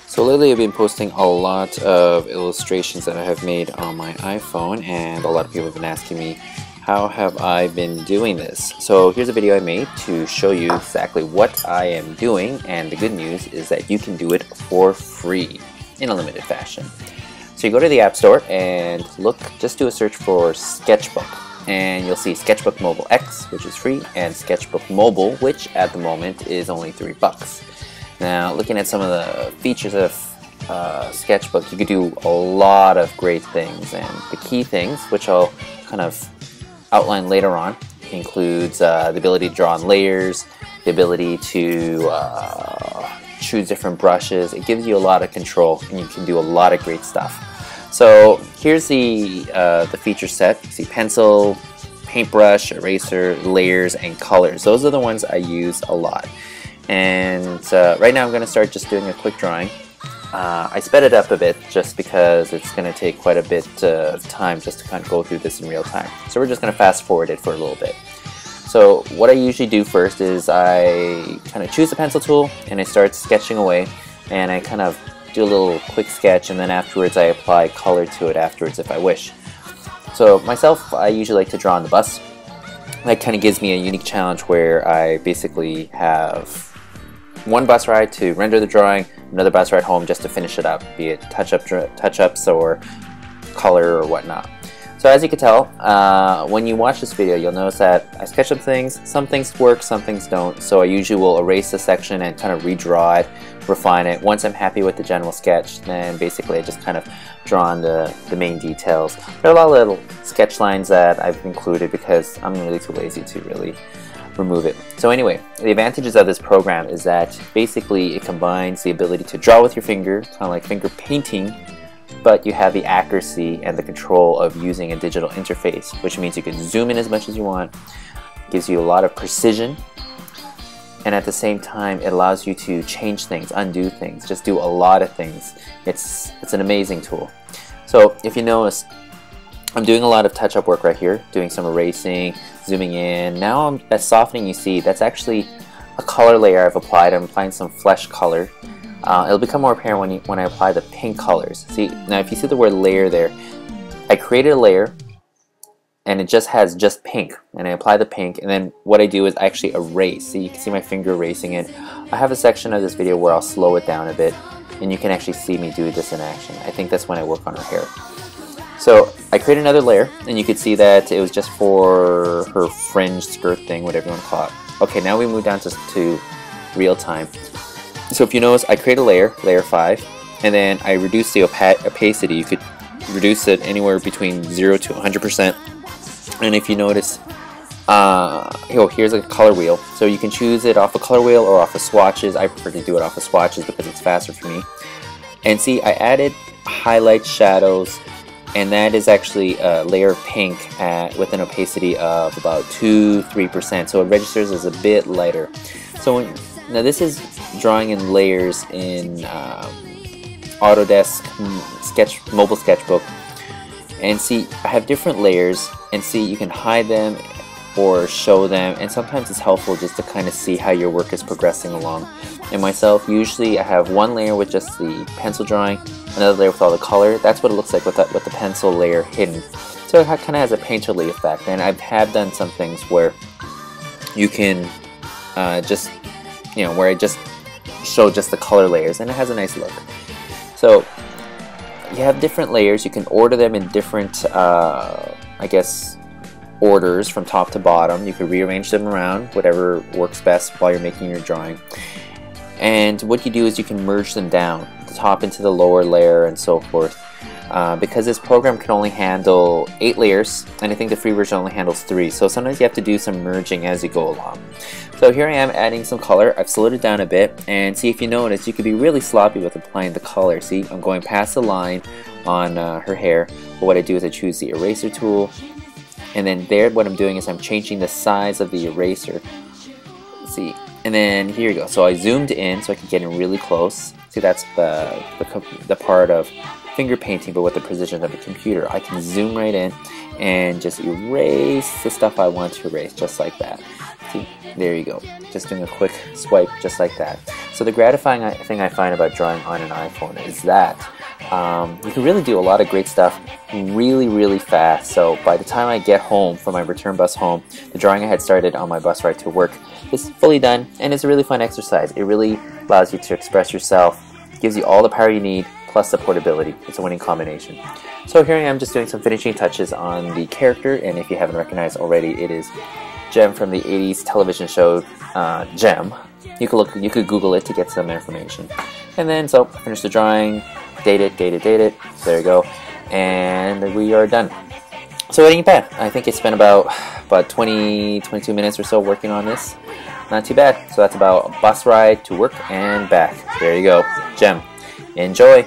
So lately I've been posting a lot of illustrations that I have made on my iPhone, and a lot of people have been asking me how have I been doing this. So here's a video I made to show you exactly what I am doing, and the good news is that you can do it for free in a limited fashion. So you go to the App Store and just do a search for Sketchbook, and you'll see Sketchbook Mobile X, which is free, and Sketchbook Mobile, which at the moment is only $3. Now, looking at some of the features of Sketchbook, you could do a lot of great things, and the key things, which I'll kind of outline later on, includes the ability to draw on layers, the ability to choose different brushes. It gives you a lot of control, and you can do a lot of great stuff. So here's the feature set. You see pencil, paintbrush, eraser, layers, and colors. Those are the ones I use a lot. And right now I'm going to start just doing a quick drawing. I sped it up a bit just because it's going to take quite a bit of time just to kind of go through this in real time. So we're just going to fast forward it for a little bit. So what I usually do first is I kind of choose the pencil tool and I start sketching away, and I kind of do a little quick sketch, and then afterwards I apply color to it afterwards if I wish. So myself, I usually like to draw on the bus. That kind of gives me a unique challenge where I basically have one bus ride to render the drawing, another bus ride home just to finish it up, be it touch-ups or color or whatnot. So as you can tell, when you watch this video, you'll notice that I sketch some things work, some things don't. So I usually will erase the section and kind of redraw it, refine it. Once I'm happy with the general sketch, then basically I just kind of draw on the main details. There are a lot of little sketch lines that I've included because I'm really too lazy to really remove it. So anyway, the advantages of this program is that basically it combines the ability to draw with your finger, kind of like finger painting, but you have the accuracy and the control of using a digital interface, which means you can zoom in as much as you want, gives you a lot of precision, and at the same time it allows you to change things, undo things, just do a lot of things. It's an amazing tool. So if you notice, I'm doing a lot of touch-up work right here, doing some erasing, zooming in. Now that softening you see, that's actually a color layer I've applied. I'm applying some flesh color. It'll become more apparent when I apply the pink colors. See, now if you see the word layer there, I created a layer and it just has just pink, and I apply the pink, and then what I do is I actually erase. See, you can see my finger erasing it. I have a section of this video where I'll slow it down a bit, and you can actually see me do this in action. I think that's when I work on her hair. So I created another layer, and you could see that it was just for her fringe skirt thing, whatever you want to call it. Okay, now we move down to real time. So if you notice, I create a layer, layer 5, and then I reduce the opacity. You could reduce it anywhere between 0 to 100%. And if you notice, here's a color wheel. So you can choose it off a color wheel or off of swatches. I prefer to do it off of swatches because it's faster for me. And see, I added highlights, shadows, and that is actually a layer of pink with an opacity of about 2-3%, so it registers as a bit lighter. So now this is drawing in layers in Autodesk Mobile Sketchbook, and see, I have different layers, and see, you can hide them or show them, and sometimes it's helpful just to kind of see how your work is progressing along. And myself, usually I have one layer with just the pencil drawing, another layer with all the color. That's what it looks like with the pencil layer hidden. So it kind of has a painterly effect, and I have done some things where you can just, where I just show just the color layers, and it has a nice look. So you have different layers. You can order them in different, I guess, orders from top to bottom. You could rearrange them around, whatever works best while you're making your drawing. And what you do is you can merge them down, the top into the lower layer and so forth. Because this program can only handle 8 layers, and I think the free version only handles 3, so sometimes you have to do some merging as you go along. So here I am adding some color. I've slowed it down a bit, and see, if you notice, you could be really sloppy with applying the color. See, I'm going past the line on her hair, but what I do is I choose the eraser tool, and then there what I'm doing is I'm changing the size of the eraser. See, and then here you go. So I zoomed in so I could get in really close. See, that's the part of finger painting, but with the precision of a computer. I can zoom right in and just erase the stuff I want to erase, just like that. See, there you go. Just doing a quick swipe, just like that. So the gratifying thing I find about drawing on an iPhone is that you can really do a lot of great stuff really fast. So by the time I get home from my return bus home, the drawing I had started on my bus ride to work is fully done, and it's a really fun exercise. It really allows you to express yourself, gives you all the power you need, plus the portability. It's a winning combination. So here I am just doing some finishing touches on the character, and if you haven't recognized already, it is Jem from the 80s television show Jem. You could Google it to get some information. And then, so I finished the drawing, date it, there you go, and we are done. So it ain't bad. I think I spent about 22 minutes or so working on this. Not too bad. So that's about a bus ride to work and back. There you go. Jem. Enjoy.